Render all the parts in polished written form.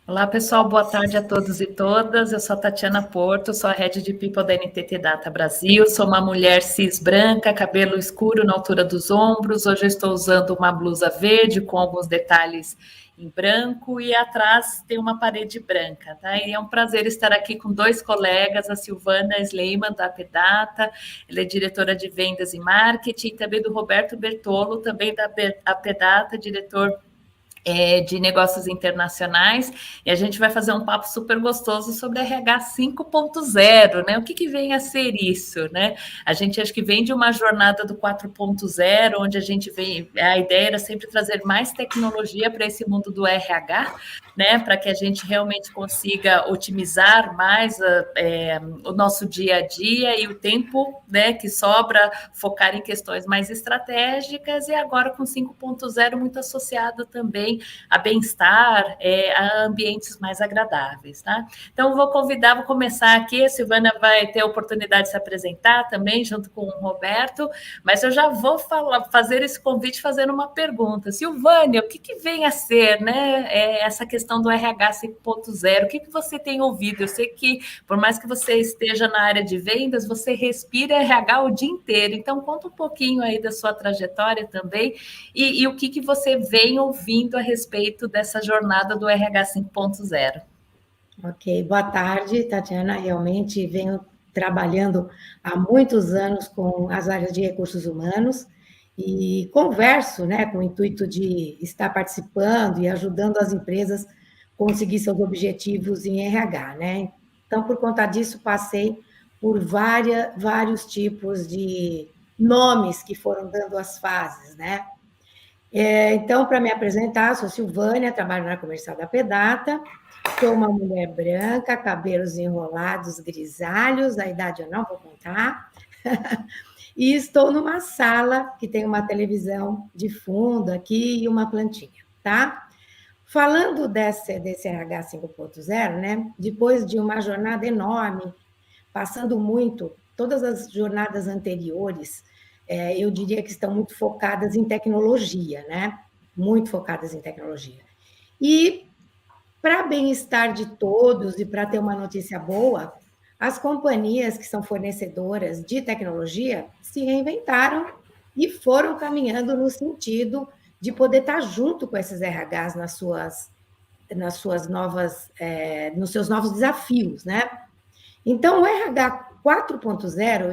Olá, pessoal, boa tarde a todos e todas. Eu sou a Tatiana Porto, sou a Head de People da NTT Data Brasil. Sou uma mulher cis branca, cabelo escuro na altura dos ombros. Hoje eu estou usando uma blusa verde com alguns detalhes em branco e atrás tem uma parede branca, tá? E é um prazer estar aqui com dois colegas, a Silvana Sleiman, da APData, ela é diretora de vendas e marketing, e também do Roberto Bertolo, também da APData, diretor de negócios internacionais, e a gente vai fazer um papo super gostoso sobre RH 5.0, né? O que vem a ser isso, né? A gente acho que vem de uma jornada do 4.0, onde a gente vem, a ideia era sempre trazer mais tecnologia para esse mundo do RH, né? Para que a gente realmente consiga otimizar mais o nosso dia a dia e o tempo, né, que sobra, focar em questões mais estratégicas, e agora com 5.0 muito associado também a bem-estar, a ambientes mais agradáveis, tá? Então, vou começar aqui, a Silvana vai ter a oportunidade de se apresentar também, junto com o Roberto, mas eu já vou fazer esse convite fazendo uma pergunta. Silvânia, o que vem a ser, né, essa questão do RH 5.0? O que você tem ouvido? Eu sei que, por mais que você esteja na área de vendas, você respira RH o dia inteiro, então conta um pouquinho aí da sua trajetória também, e o que você vem ouvindo a respeito dessa jornada do RH 5.0. Ok, boa tarde, Tatiana. Realmente venho trabalhando há muitos anos com as áreas de recursos humanos e converso, né, com o intuito de estar participando e ajudando as empresas a conseguir seus objetivos em RH, né? Então, por conta disso, passei por vários tipos de nomes que foram dando as fases, né? Então, para me apresentar, sou Silvânia, trabalho na Comercial da Pedata, sou uma mulher branca, cabelos enrolados, grisalhos, a idade eu não vou contar, e estou numa sala que tem uma televisão de fundo aqui e uma plantinha, tá? Falando desse RH 5.0, né? Depois de uma jornada enorme, passando muito, todas as jornadas anteriores, eu diria que estão muito focadas em tecnologia, né? Muito focadas em tecnologia. E, para bem-estar de todos e para ter uma notícia boa, as companhias que são fornecedoras de tecnologia se reinventaram e foram caminhando no sentido de poder estar junto com esses RHs nas suas novas, nos seus novos desafios, né? Então, o RH 4.0,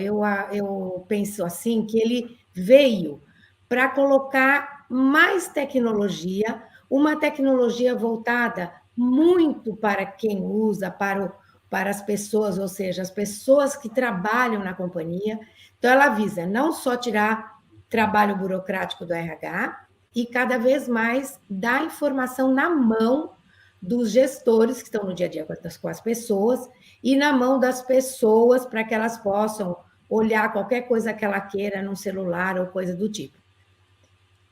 eu penso assim, que ele veio para colocar mais tecnologia, uma tecnologia voltada muito para quem usa, para as pessoas, ou seja, as pessoas que trabalham na companhia. Então, ela visa não só tirar trabalho burocrático do RH e cada vez mais dar informação na mão dos gestores que estão no dia a dia com as pessoas e na mão das pessoas para que elas possam olhar qualquer coisa que ela queira no celular ou coisa do tipo.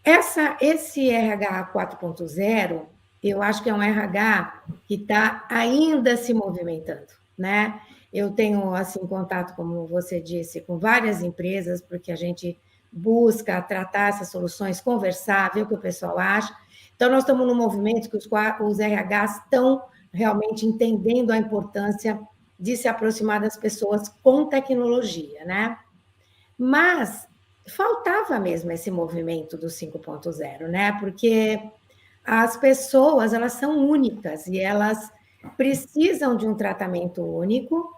Esse RH 4.0, eu acho que é um RH que está ainda se movimentando, né? Eu tenho, assim, contato, como você disse, com várias empresas, porque a gente busca tratar essas soluções, conversar, ver o que o pessoal acha. Então, nós estamos num movimento que os RHs estão realmente entendendo a importância de se aproximar das pessoas com tecnologia, né? Mas faltava mesmo esse movimento do 5.0, né? Porque as pessoas, elas são únicas e elas precisam de um tratamento único,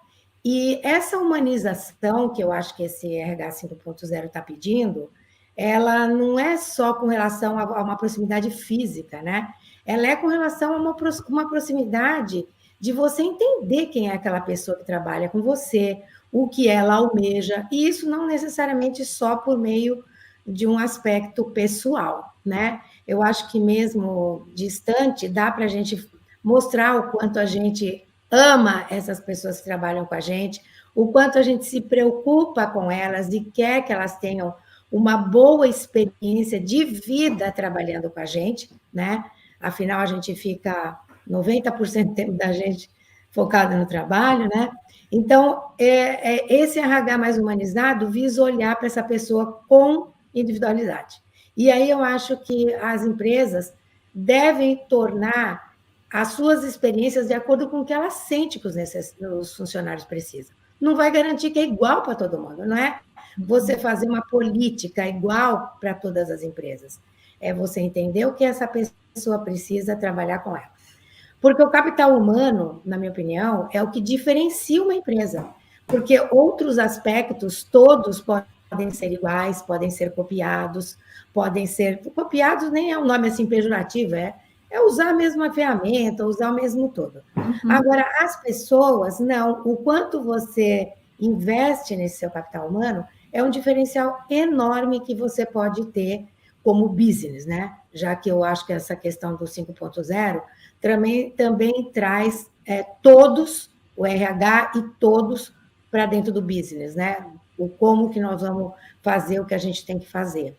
e essa humanização que eu acho que esse RH 5.0 está pedindo, ela não é só com relação a uma proximidade física, né? Ela é com relação a uma proximidade de você entender quem é aquela pessoa que trabalha com você, o que ela almeja, e isso não necessariamente só por meio de um aspecto pessoal, né? Eu acho que mesmo distante, dá para a gente mostrar o quanto a gente ama essas pessoas que trabalham com a gente, o quanto a gente se preocupa com elas e quer que elas tenham uma boa experiência de vida trabalhando com a gente, né? Afinal, a gente fica 90% do tempo da gente focado no trabalho, né? Então, esse RH mais humanizado visa olhar para essa pessoa com individualidade. E aí eu acho que as empresas devem tornar as suas experiências de acordo com o que ela sente que os funcionários precisam. Não vai garantir que é igual para todo mundo, não é você fazer uma política igual para todas as empresas. É você entender o que essa pessoa precisa trabalhar com ela. Porque o capital humano, na minha opinião, é o que diferencia uma empresa. Porque outros aspectos, todos podem ser iguais, podem ser copiados, podem ser... Copiados nem é um nome assim pejorativo, é usar a mesma ferramenta, usar o mesmo todo. Agora, as pessoas, não. O quanto você investe nesse seu capital humano é um diferencial enorme que você pode ter como business, né? Já que eu acho que essa questão do 5.0 também traz todos, o RH e todos para dentro do business, né? O como que nós vamos fazer o que a gente tem que fazer.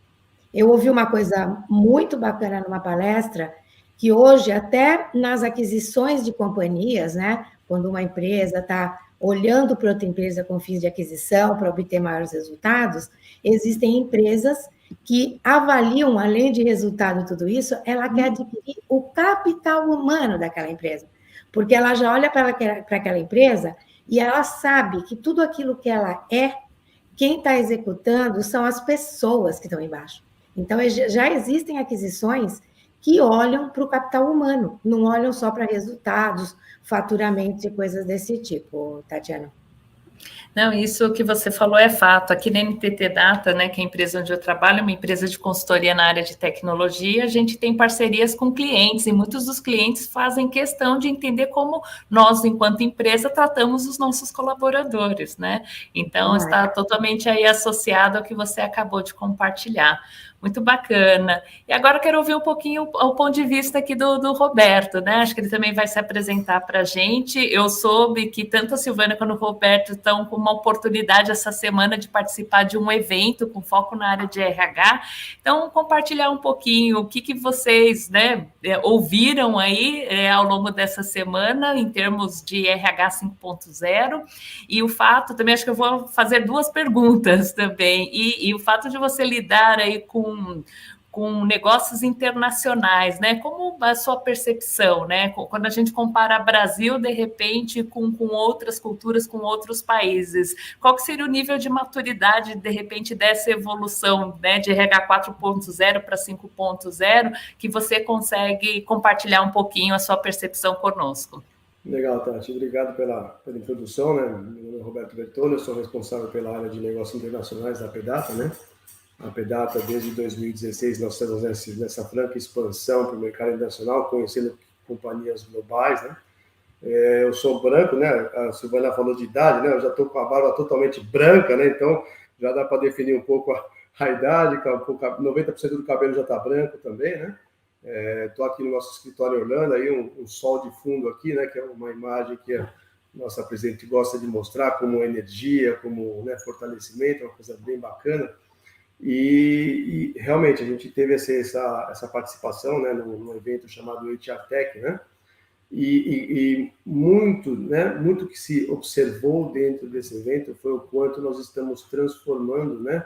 Eu ouvi uma coisa muito bacana numa palestra, que hoje, até nas aquisições de companhias, né? Quando uma empresa está olhando para outra empresa com fins de aquisição para obter maiores resultados, existem empresas que avaliam, além de resultado e tudo isso, ela quer adquirir o capital humano daquela empresa. Porque ela já olha para aquela empresa e ela sabe que tudo aquilo que ela quem está executando são as pessoas que estão embaixo. Então, já existem aquisições que olham para o capital humano, não olham só para resultados, faturamento e coisas desse tipo, Tatiana. Não, isso que você falou é fato. Aqui na NTT Data, né, que é a empresa onde eu trabalho, uma empresa de consultoria na área de tecnologia, a gente tem parcerias com clientes e muitos dos clientes fazem questão de entender como nós, enquanto empresa, tratamos os nossos colaboradores, né? Então, está totalmente aí associado ao que você acabou de compartilhar. Muito bacana. E agora eu quero ouvir um pouquinho o ponto de vista aqui do Roberto, né? Acho que ele também vai se apresentar para a gente. Eu soube que tanto a Silvana quanto o Roberto estão com uma oportunidade essa semana de participar de um evento com foco na área de RH. Então, compartilhar um pouquinho o que vocês, né, ouviram aí ao longo dessa semana em termos de RH 5.0 e o fato, também acho que eu vou fazer duas perguntas também, e o fato de você lidar aí com negócios internacionais, né? Como a sua percepção, né? Quando a gente compara Brasil, de repente, com outras culturas, com outros países, qual que seria o nível de maturidade, de repente, dessa evolução, né? De RH 4.0 para 5.0, que você consegue compartilhar um pouquinho a sua percepção conosco? Legal, Tati. Obrigado pela introdução, né? Meu nome é Roberto Bertone, eu sou responsável pela área de negócios internacionais da Pedata, né? A Pedata, desde 2016, nós estamos nessa franca expansão para o mercado internacional, conhecendo companhias globais, né? Eu sou branco, né? A Silvana falou de idade, né? Eu já estou com a barba totalmente branca, né? Então, já dá para definir um pouco a idade, 90% do cabelo já está branco também, né? Estou aqui no nosso escritório em Orlando, aí um sol de fundo aqui, né? Que é uma imagem que a nossa presidente gosta de mostrar como energia, como, né, fortalecimento, uma coisa bem bacana. E realmente a gente teve essa participação, né, num evento chamado HR Tech, né? E muito, né, muito que se observou dentro desse evento foi o quanto nós estamos transformando, né,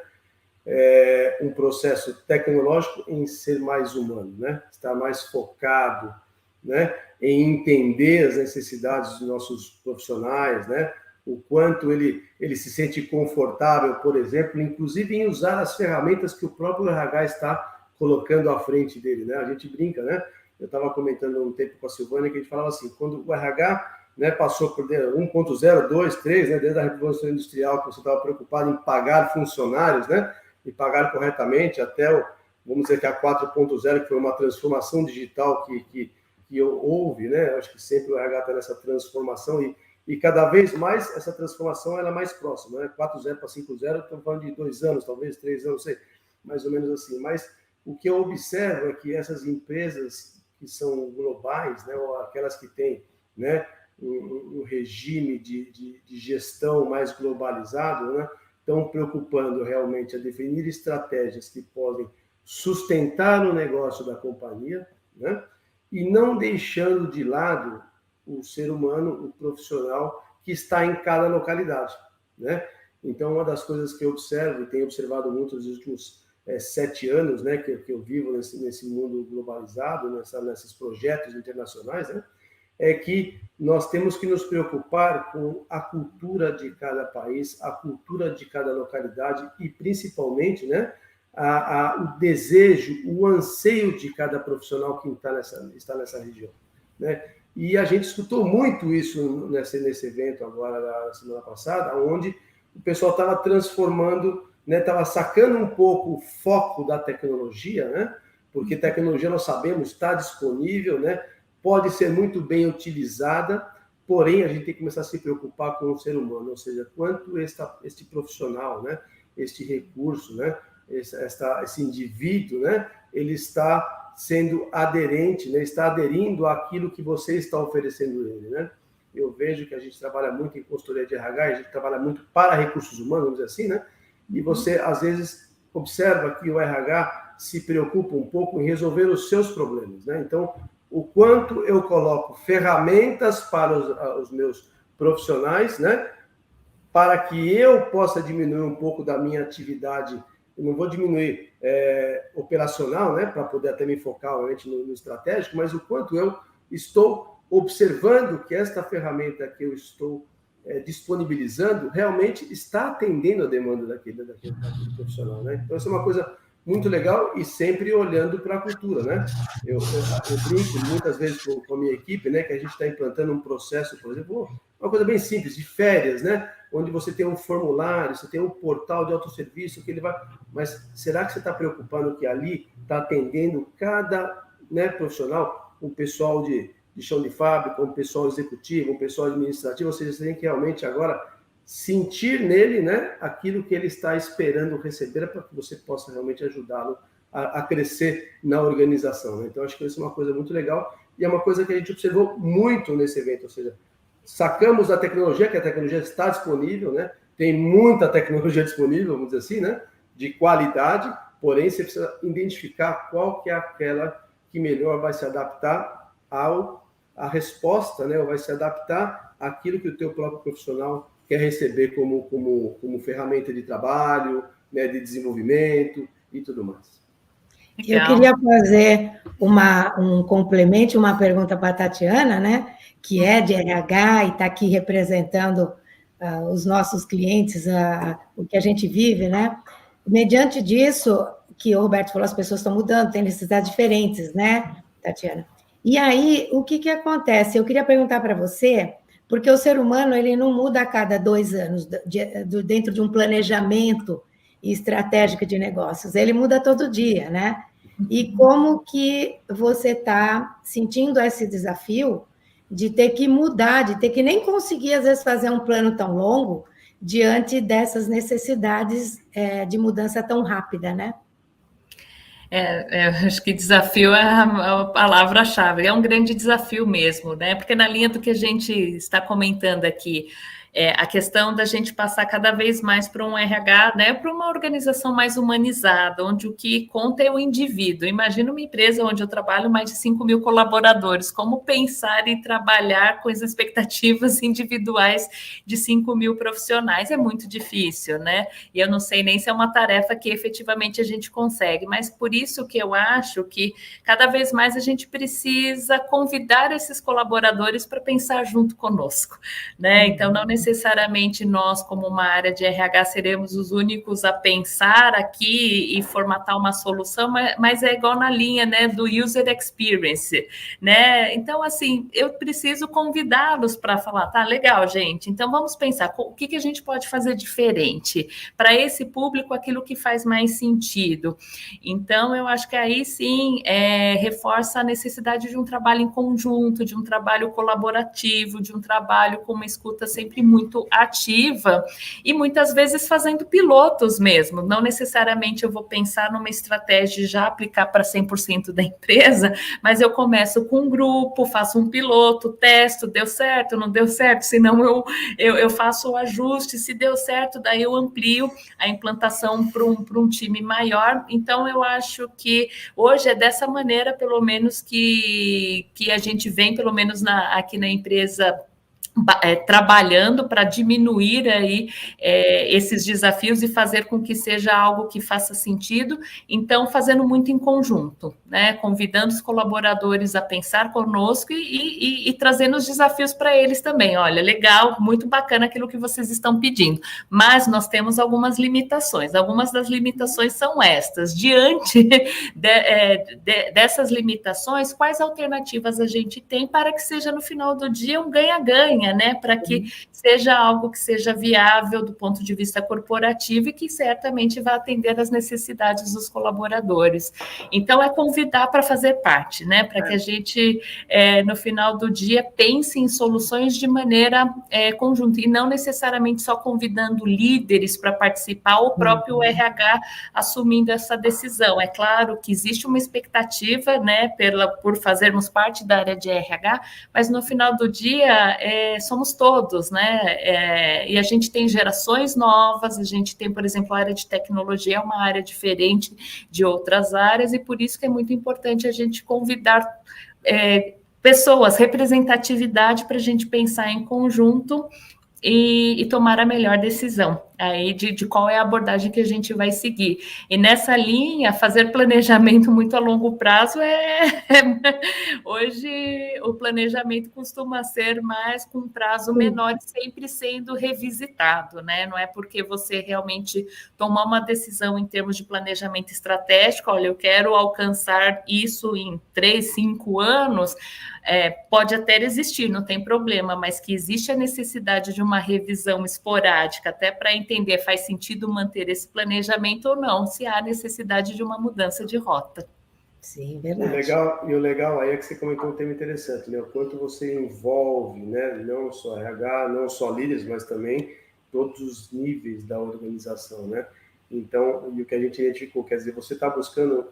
um processo tecnológico em ser mais humano, né? Estar mais focado, né, em entender as necessidades dos nossos profissionais, né? O quanto ele se sente confortável, por exemplo, inclusive em usar as ferramentas que o próprio RH está colocando à frente dele, né? A gente brinca, né? Eu estava comentando um tempo com a Silvana que a gente falava assim, quando o RH, né, passou por 1.0, 2, 3, né, desde a Revolução Industrial, que você estava preocupado em pagar funcionários, né, e pagar corretamente, até, vamos dizer que a 4.0, que foi uma transformação digital que houve, né? Acho que sempre o RH está nessa transformação e cada vez mais essa transformação ela é mais próxima, né? 4.0 para 5.0, estamos falando de 2 anos, talvez 3 anos, não sei, mais ou menos assim. Mas o que eu observo é que essas empresas que são globais, né, ou aquelas que têm, né, um regime de gestão mais globalizado, né, estão preocupando realmente a definir estratégias que podem sustentar o negócio da companhia, né, e não deixando de lado o ser humano, o profissional que está em cada localidade, né? Então, uma das coisas que eu observo e tenho observado muito nos últimos 7 anos, né, que eu vivo nesse mundo globalizado, nesses projetos internacionais, né, é que nós temos que nos preocupar com a cultura de cada país, a cultura de cada localidade e, principalmente, né, o desejo, o anseio de cada profissional que está nessa região, né? E a gente escutou muito isso nesse evento agora, na semana passada, onde o pessoal estava transformando, né, estava sacando um pouco o foco da tecnologia, né? Porque tecnologia, nós sabemos, está disponível, né? Pode ser muito bem utilizada, porém a gente tem que começar a se preocupar com o ser humano, ou seja, quanto este profissional, né? Este recurso, né? Esse indivíduo, né? Ele está sendo aderente, né? Está aderindo àquilo que você está oferecendo a ele, né? Eu vejo que a gente trabalha muito em consultoria de RH, a gente trabalha muito para recursos humanos, vamos dizer assim, né? E você, às vezes, observa que o RH se preocupa um pouco em resolver os seus problemas, né? Então, o quanto eu coloco ferramentas para os meus profissionais, né? Para que eu possa diminuir um pouco da minha atividade, eu não vou diminuir operacional, né? Para poder até me focar, obviamente, no estratégico, mas o quanto eu estou observando que esta ferramenta que eu estou disponibilizando realmente está atendendo a demanda daquele profissional, né? Então, isso é uma coisa muito legal e sempre olhando para a cultura, né? Eu brinco muitas vezes com a minha equipe, né? Que a gente está implantando um processo, por exemplo, uma coisa bem simples, de férias, né? Onde você tem um formulário, você tem um portal de autosserviço que ele vai... Mas será que você está preocupado que ali está atendendo cada, né, profissional, um pessoal de chão de fábrica, um pessoal executivo, um pessoal administrativo, ou seja, você tem que realmente agora sentir nele, né, aquilo que ele está esperando receber para que você possa realmente ajudá-lo a crescer na organização, né? Então, acho que isso é uma coisa muito legal e é uma coisa que a gente observou muito nesse evento, ou seja, sacamos a tecnologia, que a tecnologia está disponível, né? Tem muita tecnologia disponível, vamos dizer assim, né? De qualidade, porém, você precisa identificar qual que é aquela que melhor vai se adaptar a resposta, né? Ou vai se adaptar àquilo que o teu próprio profissional quer receber como ferramenta de trabalho, né? De desenvolvimento e tudo mais. Eu queria fazer um complemento, uma pergunta para a Tatiana, né? Que é de RH e está aqui representando os nossos clientes, o que a gente vive, né? Mediante disso, que o Roberto falou, as pessoas estão mudando, têm necessidades diferentes, né, Tatiana? E aí, o que acontece? Eu queria perguntar para você, porque o ser humano ele não muda a cada 2 anos dentro de um planejamento estratégico de negócios, ele muda todo dia, né? E como que você está sentindo esse desafio de ter que mudar, de ter que nem conseguir, às vezes, fazer um plano tão longo diante dessas necessidades de mudança tão rápida, né? Acho que desafio é a palavra-chave, é um grande desafio mesmo, né? Porque na linha do que a gente está comentando aqui, a questão da gente passar cada vez mais para um RH, né, para uma organização mais humanizada, onde o que conta é o indivíduo. Imagina uma empresa onde eu trabalho mais de 5.000 colaboradores, como pensar e trabalhar com as expectativas individuais de 5.000 profissionais? É muito difícil, né? E eu não sei nem se é uma tarefa que efetivamente a gente consegue, mas por isso que eu acho que cada vez mais a gente precisa convidar esses colaboradores para pensar junto conosco, né? Então, não necessariamente nós, como uma área de RH, seremos os únicos a pensar aqui e formatar uma solução, mas é igual na linha, né, do user experience, né? Então, assim, eu preciso convidá-los para falar, tá, legal, gente, então vamos pensar, o que a gente pode fazer diferente para esse público, aquilo que faz mais sentido. Então, eu acho que aí sim reforça a necessidade de um trabalho em conjunto, de um trabalho colaborativo, de um trabalho com uma escuta sempre muito ativa e muitas vezes fazendo pilotos mesmo. Não necessariamente eu vou pensar numa estratégia e já aplicar para 100% da empresa, mas eu começo com um grupo, faço um piloto, testo, deu certo, não deu certo, senão eu faço o ajuste, se deu certo, daí eu amplio a implantação para um time maior. Então, eu acho que hoje é dessa maneira, pelo menos, que a gente vem, pelo menos aqui na empresa trabalhando para diminuir aí esses desafios e fazer com que seja algo que faça sentido, então fazendo muito em conjunto, né? Convidando os colaboradores a pensar conosco e trazendo os desafios para eles também. Olha, legal, muito bacana aquilo que vocês estão pedindo, mas nós temos algumas limitações. Algumas das limitações são estas. Diante dessas limitações, quais alternativas a gente tem para que seja no final do dia um ganha-ganha, né? Para que seja algo que seja viável do ponto de vista corporativo e que certamente vai atender às necessidades dos colaboradores. Então, é convidar para fazer parte, né? Para que a gente, no final do dia, pense em soluções de maneira conjunta, e não necessariamente só convidando líderes para participar, ou o próprio RH assumindo essa decisão. É claro que existe uma expectativa, né, por fazermos parte da área de RH, mas no final do dia somos todos, né? E a gente tem gerações novas, a gente tem, por exemplo, a área de tecnologia é uma área diferente de outras áreas, e por isso que é muito importante a gente convidar pessoas, representatividade, para a gente pensar em conjunto e tomar a melhor decisão aí de qual é a abordagem que a gente vai seguir. E nessa linha, fazer planejamento muito a longo prazo hoje o planejamento costuma ser mais com um prazo menor, sempre sendo revisitado, né? Não é porque você realmente tomar uma decisão em termos de planejamento estratégico, olha, eu quero alcançar isso em 3, 5 anos, pode até existir, não tem problema, mas que existe a necessidade de uma revisão esporádica, até para entender, faz sentido manter esse planejamento ou não, se há necessidade de uma mudança de rota. Sim, verdade. O legal aí é que você comentou um tema interessante, né? O quanto você envolve, né? Não só RH, não só líderes, mas também todos os níveis da organização, né? Então, e o que a gente identificou, quer dizer, você está buscando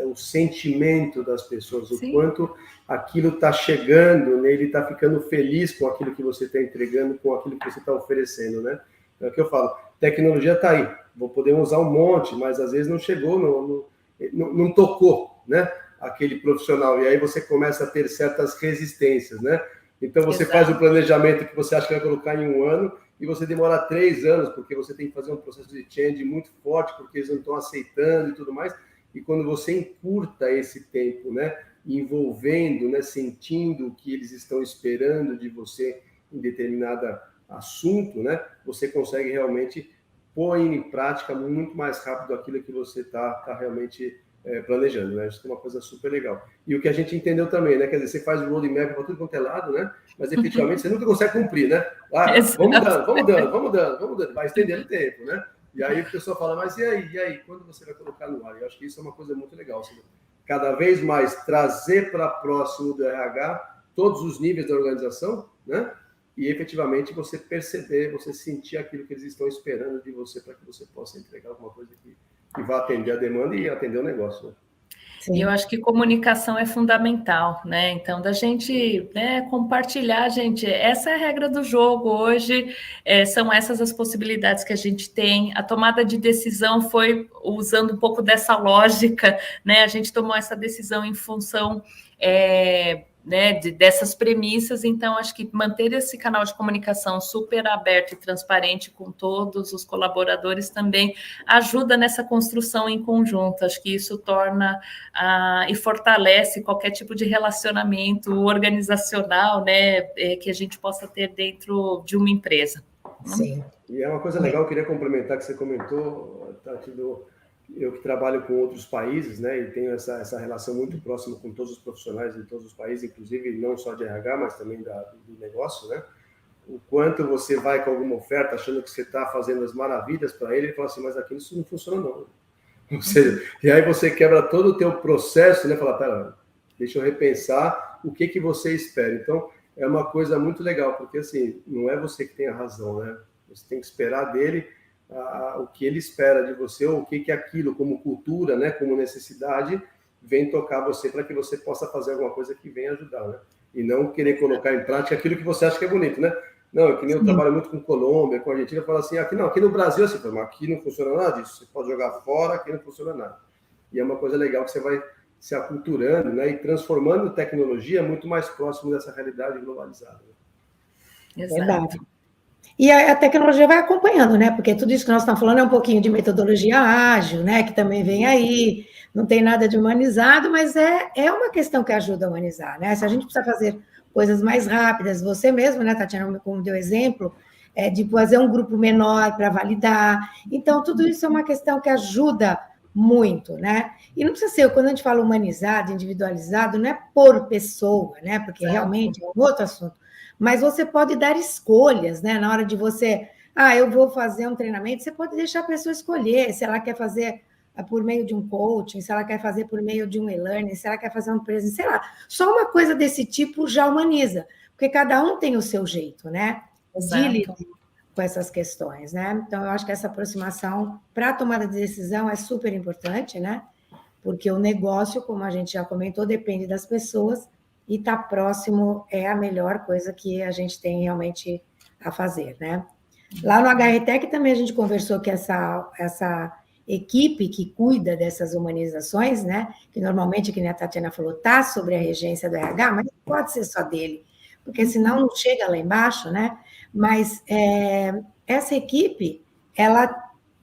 o sentimento das pessoas, o quanto aquilo está chegando, né? Ele está ficando feliz com aquilo que você está entregando, com aquilo que você está oferecendo, né? É o que eu falo, tecnologia está aí, vou poder usar um monte, mas às vezes não chegou, não tocou, né? Aquele profissional, e aí você começa a ter certas resistências, né? Então você faz o planejamento que você acha que vai colocar em 1 ano, e você demora 3 anos, porque você tem que fazer um processo de change muito forte, porque eles não estão aceitando e tudo mais. E quando você encurta esse tempo, né, envolvendo, né, sentindo o que eles estão esperando de você em determinado assunto, né, você consegue realmente pôr em prática muito mais rápido aquilo que você está realmente planejando, né? Isso é uma coisa super legal. E o que a gente entendeu também, né? Quer dizer, você faz o roadmap para tudo quanto é lado, né? Mas efetivamente você nunca consegue cumprir, né? Vamos dando, vai estendendo o tempo, né? E aí o pessoal fala, mas e aí? Quando você vai colocar no ar? Eu acho que isso é uma coisa muito legal. Assim, cada vez mais trazer para próximo do RH todos os níveis da organização, né? E efetivamente você perceber, você sentir aquilo que eles estão esperando de você para que você possa entregar alguma coisa que vai atender a demanda e atender o negócio, né? E eu acho que comunicação é fundamental, né? Então, da gente, né, compartilhar, gente, essa é a regra do jogo hoje, são essas as possibilidades que a gente tem. A tomada de decisão foi usando um pouco dessa lógica, né? A gente tomou essa decisão em função né, dessas premissas, então acho que manter esse canal de comunicação super aberto e transparente com todos os colaboradores também ajuda nessa construção em conjunto. Acho que isso torna e fortalece qualquer tipo de relacionamento organizacional, né, que a gente possa ter dentro de uma empresa. Sim. E é uma coisa legal, eu queria complementar que você comentou, Tati, eu que trabalho com outros países, né, e tenho essa relação muito próxima com todos os profissionais de todos os países, inclusive não só de RH, mas também do negócio, né? O quanto você vai com alguma oferta achando que você está fazendo as maravilhas para ele fala assim, mas aqui isso não funciona não. Ou seja, e aí você quebra todo o teu processo, né? Fala, pera, deixa eu repensar o que você espera. Então, é uma coisa muito legal, porque assim, não é você que tem a razão, né? Você tem que esperar dele o que ele espera de você, ou o que aquilo, como cultura, né, como necessidade, vem tocar você para que você possa fazer alguma coisa que venha ajudar, né? E não querer colocar em prática aquilo que você acha que é bonito, né? Não, que nem eu trabalho muito com Colômbia, com Argentina, eu falo assim, aqui no Brasil, assim, mas aqui não funciona nada disso, você pode jogar fora, aqui não funciona nada. E é uma coisa legal que você vai se aculturando, né, e transformando tecnologia muito mais próximo dessa realidade globalizada, né? Verdade. E a tecnologia vai acompanhando, né? Porque tudo isso que nós estamos falando é um pouquinho de metodologia ágil, né? Que também vem aí, não tem nada de humanizado, mas é uma questão que ajuda a humanizar, né? Se a gente precisa fazer coisas mais rápidas, você mesmo, né, Tatiana, como deu exemplo, de fazer um grupo menor para validar. Então, tudo isso é uma questão que ajuda muito, né? E não precisa ser, quando a gente fala humanizado, individualizado, não é por pessoa, né? Porque realmente é um outro assunto. Mas você pode dar escolhas, né? Na hora de você, eu vou fazer um treinamento, você pode deixar a pessoa escolher se ela quer fazer por meio de um coaching, se ela quer fazer por meio de um e-learning, se ela quer fazer um presente, sei lá. Só uma coisa desse tipo já humaniza, porque cada um tem o seu jeito, né? De lidar com essas questões, né? Então, eu acho que essa aproximação para a tomada de decisão é super importante, né? Porque o negócio, como a gente já comentou, depende das pessoas e estar próximo é a melhor coisa que a gente tem realmente a fazer, né? Lá no HRTech também a gente conversou que essa equipe que cuida dessas humanizações, né? Que normalmente, que nem a Tatiana falou, está sobre a regência do RH, mas não pode ser só dele, porque senão não chega lá embaixo, né? Mas essa equipe, ela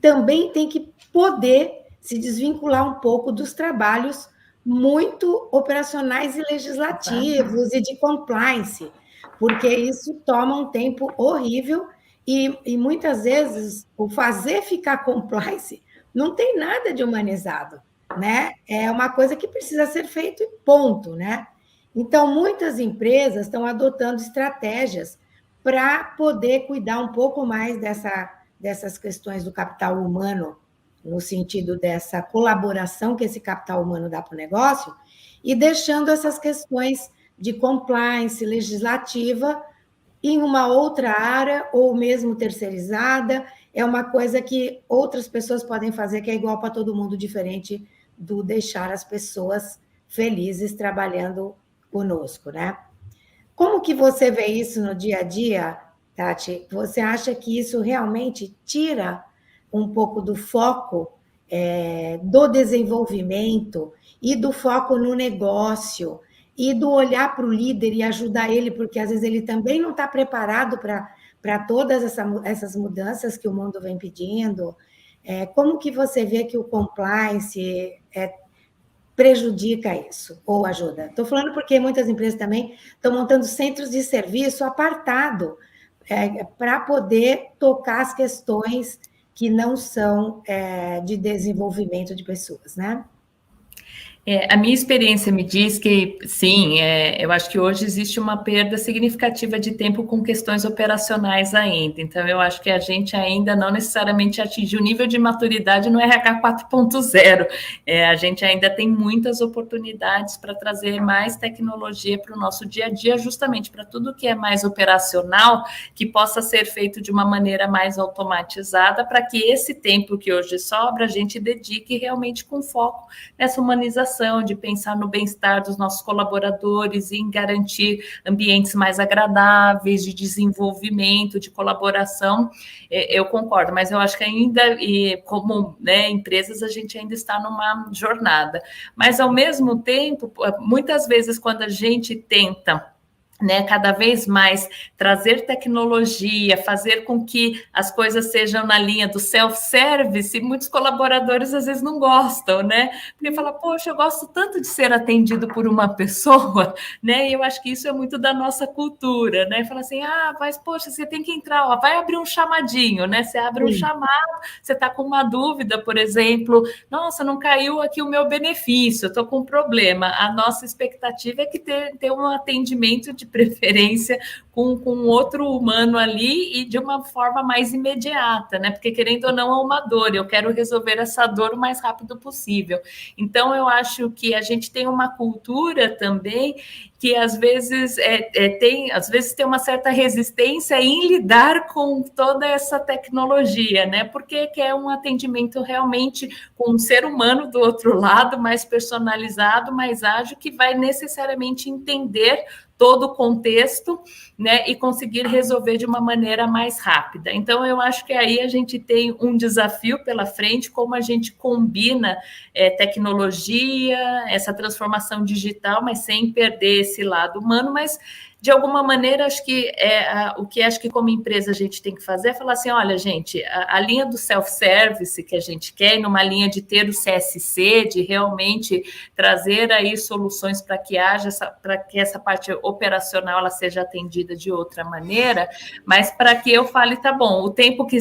também tem que poder se desvincular um pouco dos trabalhos muito operacionais e legislativos e de compliance, porque isso toma um tempo horrível e muitas vezes o fazer ficar compliance não tem nada de humanizado, né? É uma coisa que precisa ser feito e ponto, né? Então, muitas empresas estão adotando estratégias para poder cuidar um pouco mais dessas questões do capital humano, no sentido dessa colaboração que esse capital humano dá para o negócio, e deixando essas questões de compliance legislativa em uma outra área, ou mesmo terceirizada, é uma coisa que outras pessoas podem fazer, que é igual para todo mundo, diferente do deixar as pessoas felizes trabalhando conosco, né? Como que você vê isso no dia a dia, Tati? Você acha que isso realmente tira um pouco do foco do desenvolvimento e do foco no negócio e do olhar para o líder e ajudar ele, porque às vezes ele também não está preparado para todas essas mudanças que o mundo vem pedindo? Como que você vê que o compliance prejudica isso ou ajuda? Estou falando porque muitas empresas também estão montando centros de serviço apartado para poder tocar as questões que não são de desenvolvimento de pessoas, né? A minha experiência me diz que, sim, eu acho que hoje existe uma perda significativa de tempo com questões operacionais ainda. Então, eu acho que a gente ainda não necessariamente atingiu o nível de maturidade no RH 4.0. A gente ainda tem muitas oportunidades para trazer mais tecnologia para o nosso dia a dia, justamente para tudo que é mais operacional, que possa ser feito de uma maneira mais automatizada, para que esse tempo que hoje sobra, a gente dedique realmente com foco nessa humanização, de pensar no bem-estar dos nossos colaboradores e em garantir ambientes mais agradáveis, de desenvolvimento, de colaboração. Eu concordo, mas eu acho que ainda, como empresas, a gente ainda está numa jornada. Mas, ao mesmo tempo, muitas vezes, quando a gente tenta cada vez mais trazer tecnologia, fazer com que as coisas sejam na linha do self-service, muitos colaboradores às vezes não gostam, né? Porque fala, poxa, eu gosto tanto de ser atendido por uma pessoa, né? E eu acho que isso é muito da nossa cultura, né? Fala assim, mas poxa, você tem que entrar, vai abrir um chamadinho, né? Você abre um chamado, você está com uma dúvida, por exemplo, nossa, não caiu aqui o meu benefício, eu estou com um problema. A nossa expectativa é que ter um atendimento de preferência com outro humano ali e de uma forma mais imediata, né? Porque, querendo ou não, é uma dor, eu quero resolver essa dor o mais rápido possível. Então, eu acho que a gente tem uma cultura também que às vezes tem uma certa resistência em lidar com toda essa tecnologia, né? Porque quer um atendimento realmente com um ser humano do outro lado, mais personalizado, mais ágil, que vai necessariamente entender todo o contexto, né, e conseguir resolver de uma maneira mais rápida. Então, eu acho que aí a gente tem um desafio pela frente, como a gente combina tecnologia, essa transformação digital, mas sem perder esse lado humano, mas de alguma maneira, acho que o que acho que como empresa a gente tem que fazer é falar assim, olha, gente, a linha do self-service que a gente quer, numa linha de ter o CSC, de realmente trazer aí soluções para que para que essa parte operacional ela seja atendida de outra maneira, mas para que eu fale, tá bom, o tempo que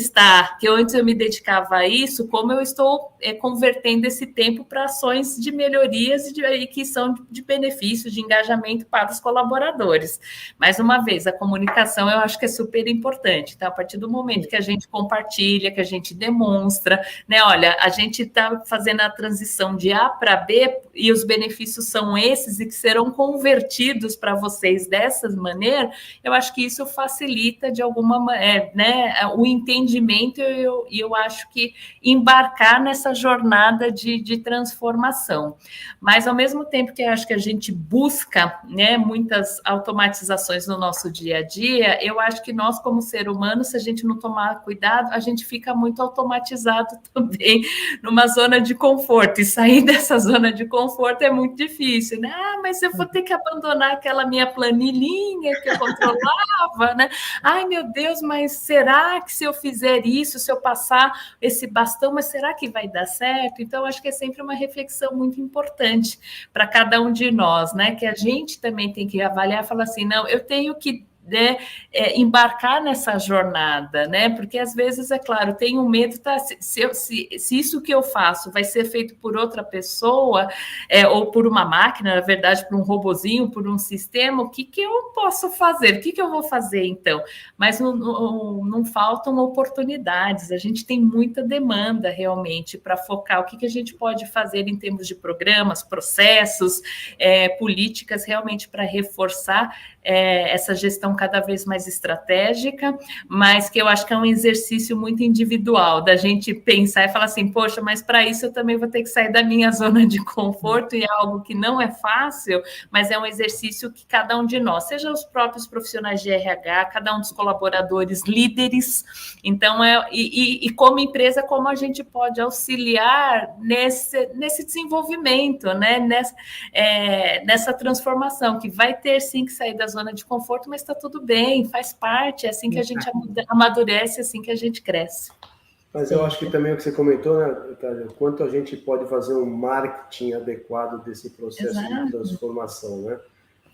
antes eu me dedicava a isso, como eu estou convertendo esse tempo para ações de melhorias e que são de benefício, de engajamento para os colaboradores. Mais uma vez, a comunicação eu acho que é super importante, tá? A partir do momento que a gente compartilha, que a gente demonstra, né? Olha, a gente está fazendo a transição de A para B e os benefícios são esses e que serão convertidos para vocês dessa maneira, eu acho que isso facilita de alguma maneira, né, o entendimento e eu acho que embarcar nessa jornada de transformação. Mas, ao mesmo tempo que eu acho que a gente busca, né, muitas automatizações no nosso dia a dia, eu acho que nós, como ser humano, se a gente não tomar cuidado, a gente fica muito automatizado também numa zona de conforto. E sair dessa zona de conforto é muito difícil, né? Ah, mas eu vou ter que abandonar aquela minha planilhinha que eu controlava, né? Ai, meu Deus, mas será que se eu fizer isso, se eu passar esse bastão, mas será que vai dar certo? Então, acho que é sempre uma reflexão muito importante para cada um de nós, né? Que a gente também tem que avaliar e falar assim, não, eu tenho que embarcar nessa jornada, né? Porque às vezes, é claro, tenho medo, tá? Se isso que eu faço vai ser feito por outra pessoa, ou por uma máquina, na verdade, por um robozinho, por um sistema, o que eu posso fazer? O que eu vou fazer, então? Mas não faltam oportunidades, a gente tem muita demanda realmente para focar o que a gente pode fazer em termos de programas, processos, políticas, realmente para reforçar essa gestão cada vez mais estratégica, mas que eu acho que é um exercício muito individual, da gente pensar e falar assim, poxa, mas para isso eu também vou ter que sair da minha zona de conforto, e é algo que não é fácil, mas é um exercício que cada um de nós, seja os próprios profissionais de RH, cada um dos colaboradores, líderes, então, e como empresa, como a gente pode auxiliar nesse desenvolvimento, né? Nessa transformação, que vai ter sim que sair da zona de conforto, mas está tudo bem, faz parte, é assim que a gente amadurece, é assim que a gente cresce. Mas eu acho que também o que você comentou, né, Thalia, o quanto a gente pode fazer um marketing adequado desse processo de transformação, né?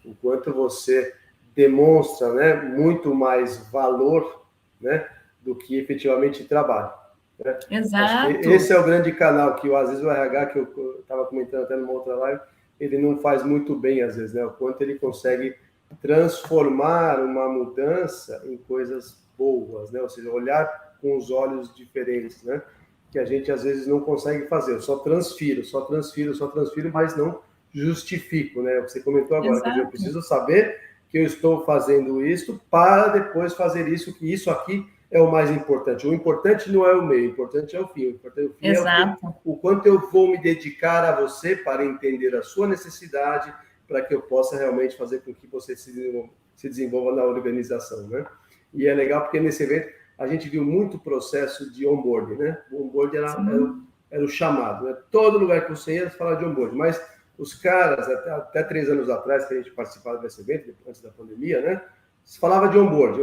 O quanto você demonstra, né, muito mais valor, né, do que efetivamente trabalho. Né? Exato. Acho que esse é o grande canal que, às vezes, o RH, que eu estava comentando até numa outra live, ele não faz muito bem, às vezes, né? O quanto ele consegue transformar uma mudança em coisas boas, né? Ou seja, olhar com os olhos diferentes, né? Que a gente, às vezes, não consegue fazer. Eu só transfiro, mas não justifico, né? Você comentou agora, que eu preciso saber que eu estou fazendo isso para depois fazer isso, que isso aqui é o mais importante. O importante não é o meio, o importante é o fim. O importante é o quanto eu vou me dedicar a você para entender a sua necessidade, para que eu possa realmente fazer com que você se desenvolva na organização, né? E é legal porque nesse evento a gente viu muito processo de onboarding, né? O onboarding era o chamado, né? Todo lugar que você ia falar de onboarding, mas os caras, até 3 anos atrás que a gente participava desse evento, antes da pandemia, né? Se falava de onboarding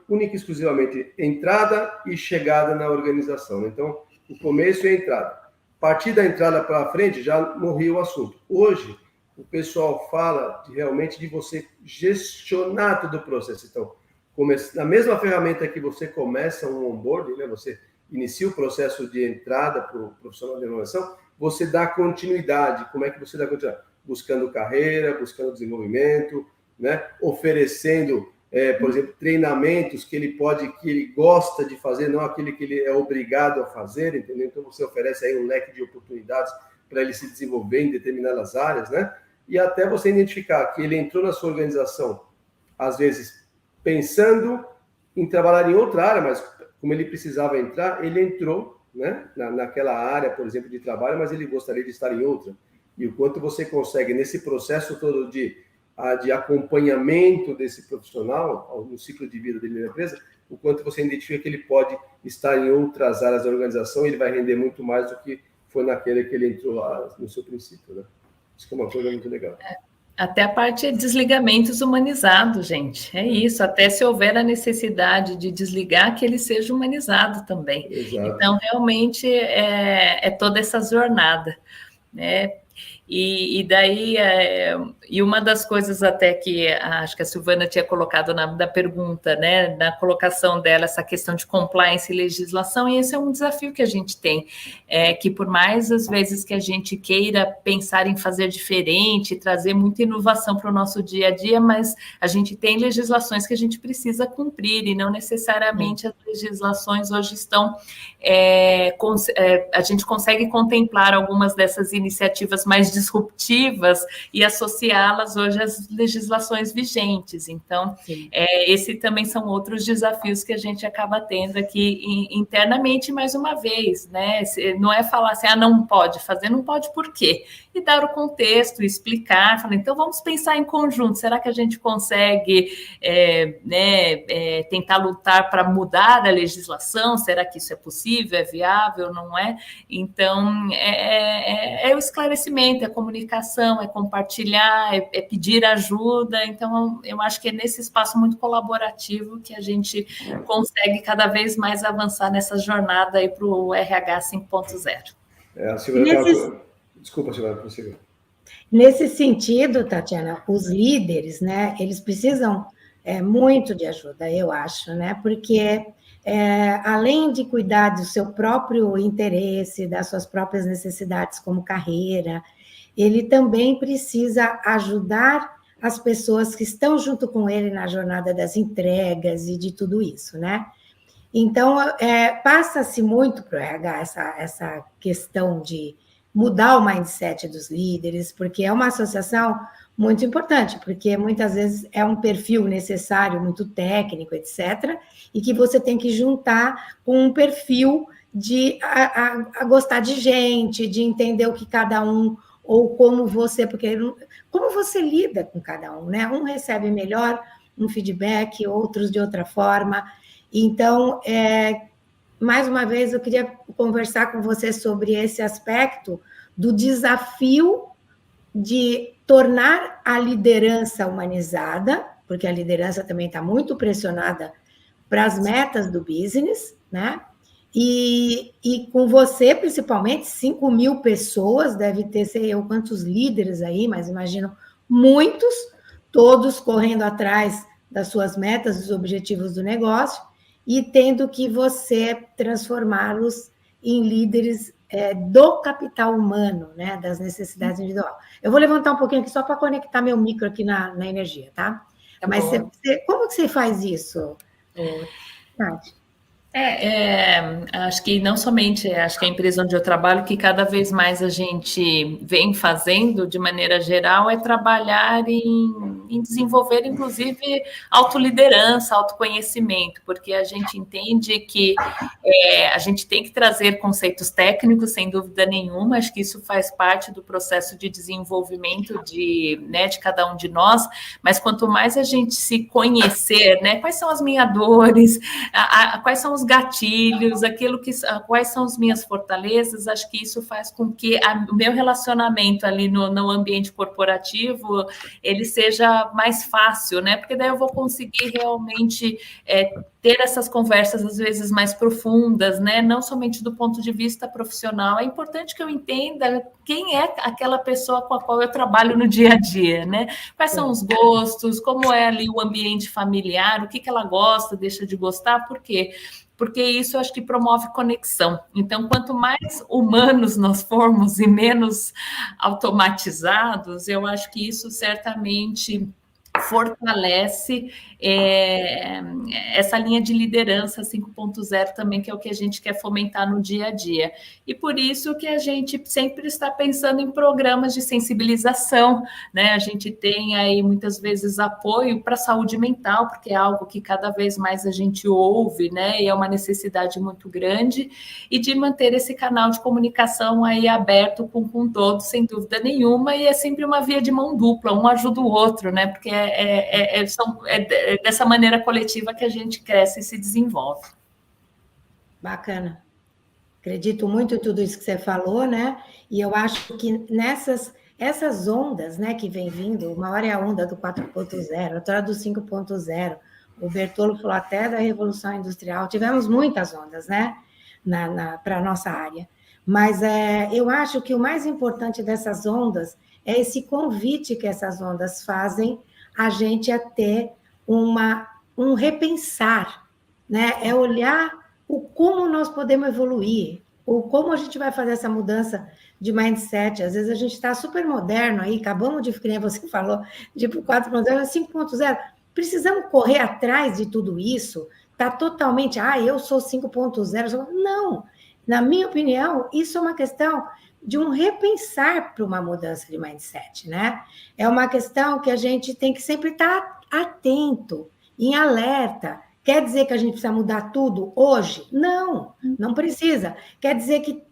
única e exclusivamente entrada e chegada na organização. Então, o começo e a entrada. A partir da entrada para frente, já morria o assunto. Hoje, o pessoal fala realmente de você gestionar todo o processo. Então, na mesma ferramenta que você começa um onboarding, né, você inicia o processo de entrada para o profissional de inovação, você dá continuidade. Como é que você dá continuidade? Buscando carreira, buscando desenvolvimento, né, oferecendo, por exemplo, treinamentos que ele gosta de fazer, não aquele que ele é obrigado a fazer, entendeu? Então, você oferece aí um leque de oportunidades para ele se desenvolver em determinadas áreas, né? E até você identificar que ele entrou na sua organização, às vezes, pensando em trabalhar em outra área, mas como ele precisava entrar, ele entrou, né, naquela área, por exemplo, de trabalho, mas ele gostaria de estar em outra. E o quanto você consegue, nesse processo todo de acompanhamento desse profissional, no ciclo de vida dele na empresa, o quanto você identifica que ele pode estar em outras áreas da organização e ele vai render muito mais do que foi naquele que ele entrou lá no seu princípio, né? Isso é uma coisa muito legal. Até a parte de desligamentos humanizados, gente. É isso. Até se houver a necessidade de desligar, que ele seja humanizado também. Exato. Então, realmente, é toda essa jornada, né? E daí, e uma das coisas até que acho que a Silvana tinha colocado na pergunta, né, na colocação dela, essa questão de compliance e legislação, e esse é um desafio que a gente tem, que por mais às vezes que a gente queira pensar em fazer diferente, trazer muita inovação para o nosso dia a dia, mas a gente tem legislações que a gente precisa cumprir, e não necessariamente as legislações hoje estão, a gente consegue contemplar algumas dessas iniciativas mais disruptivas e associá-las hoje às legislações vigentes. Então, esse também são outros desafios que a gente acaba tendo aqui internamente, mais uma vez, né? Não é falar assim, não pode fazer, não pode por quê? E dar o contexto, explicar, falar, então vamos pensar em conjunto, será que a gente consegue tentar lutar para mudar a legislação? Será que isso é possível, é viável, não é? Então, é o esclarecimento, a comunicação, é compartilhar, é pedir ajuda. Então, eu acho que é nesse espaço muito colaborativo que a gente consegue cada vez mais avançar nessa jornada aí para o RH 5.0. Desculpa, Silvana, prossiga. Nesse sentido, Tatiana, os líderes, né, eles precisam muito de ajuda, eu acho, né, porque além de cuidar do seu próprio interesse, das suas próprias necessidades como carreira, ele também precisa ajudar as pessoas que estão junto com ele na jornada das entregas e de tudo isso, né? Então, passa-se muito para o RH essa questão de mudar o mindset dos líderes, porque é uma associação muito importante, porque muitas vezes é um perfil necessário, muito técnico, etc., e que você tem que juntar com um perfil de a gostar de gente, de entender o que cada um, ou como você lida com cada um, né? Um recebe melhor um feedback, outros de outra forma. Então, mais uma vez, eu queria conversar com você sobre esse aspecto do desafio de tornar a liderança humanizada, porque a liderança também está muito pressionada para as metas do business, né? E com você, principalmente, 5.000 pessoas, deve ter, sei eu, quantos líderes aí, mas imagino muitos, todos correndo atrás das suas metas, dos objetivos do negócio, e tendo que você transformá-los em líderes do capital humano, né, das necessidades individuais. Eu vou levantar um pouquinho aqui só para conectar meu micro aqui na energia, tá? Mas como que você faz isso, Tati? Acho que não somente, acho que a empresa onde eu trabalho, que cada vez mais a gente vem fazendo de maneira geral, é trabalhar em desenvolver, inclusive, autoliderança, autoconhecimento, porque a gente entende que a gente tem que trazer conceitos técnicos, sem dúvida nenhuma, acho que isso faz parte do processo de desenvolvimento de cada um de nós, mas quanto mais a gente se conhecer, né, quais são as minhas dores, quais são os gatilhos, quais são as minhas fortalezas, acho que isso faz com que o meu relacionamento ali no ambiente corporativo, ele seja mais fácil, né? Porque daí eu vou conseguir realmente ter essas conversas, às vezes, mais profundas, né? Não somente do ponto de vista profissional. É importante que eu entenda quem é aquela pessoa com a qual eu trabalho no dia a dia, né? Quais são os gostos, como é ali o ambiente familiar, o que ela gosta, deixa de gostar, por quê? Porque isso eu acho que promove conexão. Então, quanto mais humanos nós formos e menos automatizados, eu acho que isso certamente fortalece essa linha de liderança 5.0 também, que é o que a gente quer fomentar no dia a dia. E por isso que a gente sempre está pensando em programas de sensibilização, né? A gente tem aí muitas vezes apoio para a saúde mental, porque é algo que cada vez mais a gente ouve, né? E é uma necessidade muito grande, e de manter esse canal de comunicação aí aberto com todos, sem dúvida nenhuma, e é sempre uma via de mão dupla, um ajuda o outro, né? Porque é dessa maneira coletiva que a gente cresce e se desenvolve. Bacana. Acredito muito em tudo isso que você falou, né? E eu acho que nessas essas ondas, né, que vem vindo, uma hora é a onda do 4.0, outra hora do 5.0, o Bertolo falou até da Revolução Industrial, tivemos muitas ondas, né, para a nossa área. Mas eu acho que o mais importante dessas ondas é esse convite que essas ondas fazem a gente a ter um repensar, né? É olhar como nós podemos evoluir, ou como a gente vai fazer essa mudança de mindset. Às vezes a gente está super moderno aí, acabamos de, que nem você falou, de 4.0, 5.0. Precisamos correr atrás de tudo isso? Está totalmente, eu sou 5.0. Não, na minha opinião, isso é uma questão de um repensar para uma mudança de mindset, né? É uma questão que a gente tem que sempre estar atento, em alerta. Quer dizer que a gente precisa mudar tudo hoje? Não, não precisa. Quer dizer que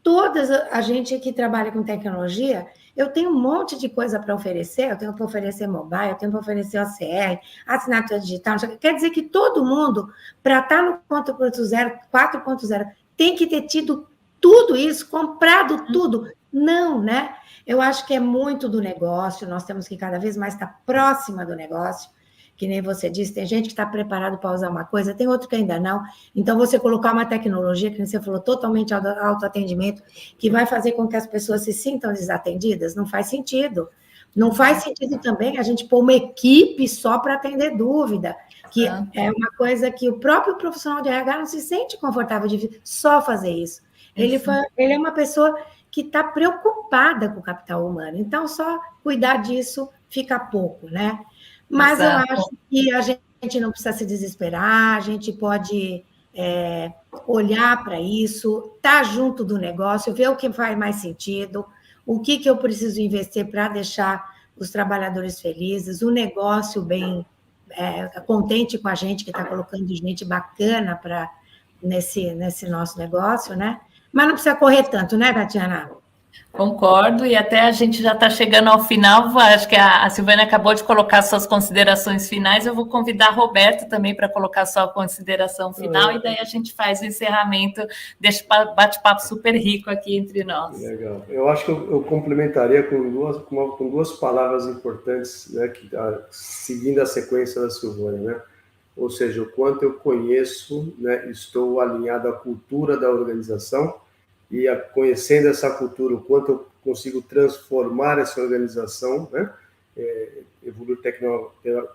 a gente que trabalha com tecnologia, eu tenho um monte de coisa para oferecer, eu tenho para oferecer mobile, eu tenho para oferecer OCR, assinatura digital. Quer dizer que todo mundo, para estar no 4.0, tem que ter tido tudo isso, comprado tudo. Não, né? Eu acho que é muito do negócio, nós temos que cada vez mais estar próxima do negócio, que nem você disse, tem gente que está preparado para usar uma coisa, tem outro que ainda não. Então, você colocar uma tecnologia, que você falou, totalmente autoatendimento, que vai fazer com que as pessoas se sintam desatendidas, não faz sentido. Não faz sentido também a gente pôr uma equipe só para atender dúvida, que é uma coisa que o próprio profissional de RH não se sente confortável de só fazer isso. Ele é uma pessoa que está preocupada com o capital humano, então só cuidar disso fica pouco, né? Mas eu acho que a gente não precisa se desesperar, a gente pode olhar para isso, estar junto do negócio, ver o que faz mais sentido, o que eu preciso investir para deixar os trabalhadores felizes, o negócio bem contente com a gente, que está colocando gente bacana nesse nosso negócio, né? Mas não precisa correr tanto, né, Tatiana? Concordo, e até a gente já está chegando ao final. Acho que a Silvânia acabou de colocar suas considerações finais. Eu vou convidar a Roberta também para colocar sua consideração final, e daí a gente faz o encerramento desse bate-papo super rico aqui entre nós. Legal. Eu acho que eu complementaria com duas palavras importantes, né, seguindo a sequência da Silvânia, né? Ou seja, o quanto eu conheço, né, estou alinhado à cultura da organização, e conhecendo essa cultura, o quanto eu consigo transformar essa organização, né? Evoluir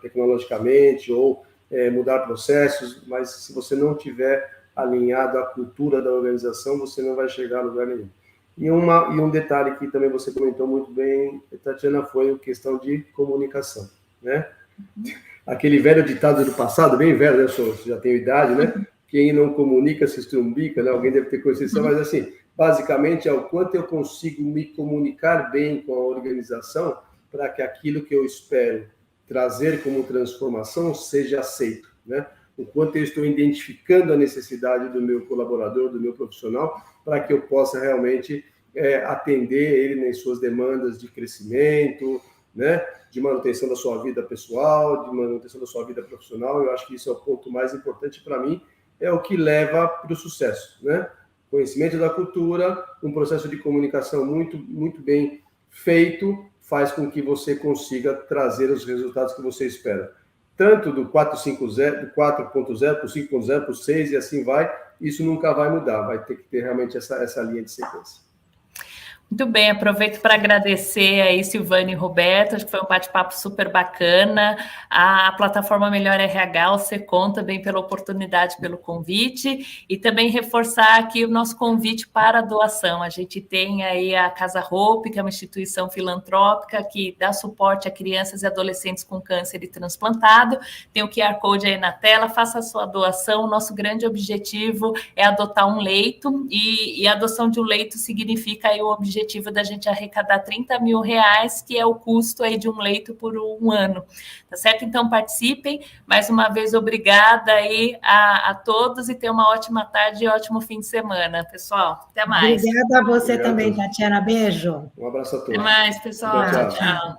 tecnologicamente ou mudar processos, mas se você não tiver alinhado à cultura da organização, você não vai chegar a lugar nenhum. E um detalhe que também você comentou muito bem, Tatiana, foi a questão de comunicação, né? Aquele velho ditado do passado, bem velho, né? Eu já tenho idade, né? Quem não comunica se estrumbica, né? Alguém deve ter conhecido isso, mas assim, basicamente é o quanto eu consigo me comunicar bem com a organização para que aquilo que eu espero trazer como transformação seja aceito, né? O quanto eu estou identificando a necessidade do meu colaborador, do meu profissional, para que eu possa realmente atender ele nas suas demandas de crescimento, né? De manutenção da sua vida pessoal, de manutenção da sua vida profissional. Eu acho que isso é o ponto mais importante para mim, é o que leva para o sucesso, né? Conhecimento da cultura, um processo de comunicação muito, muito bem feito, faz com que você consiga trazer os resultados que você espera. Tanto do 4.0, do 4.0 para o 5.0, para o 6 e assim vai, isso nunca vai mudar, vai ter que ter realmente essa linha de sequência. Muito bem, aproveito para agradecer aí Silvânia e Roberto, acho que foi um bate-papo super bacana. A plataforma Melhor RH, o SECOM, também pela oportunidade, pelo convite, e também reforçar aqui o nosso convite para a doação. A gente tem aí a Casa Hope, que é uma instituição filantrópica que dá suporte a crianças e adolescentes com câncer e transplantado. Tem o QR Code aí na tela, faça a sua doação. O nosso grande objetivo é adotar um leito, e a adoção de um leito significa aí o objetivo da gente arrecadar R$30 mil, que é o custo aí de um leito por um ano, tá certo? Então participem, mais uma vez obrigada aí a todos, e tenham uma ótima tarde e ótimo fim de semana, pessoal, até mais. Obrigada a você também, Tatiana, beijo. Um abraço a todos. Até mais, pessoal, tchau.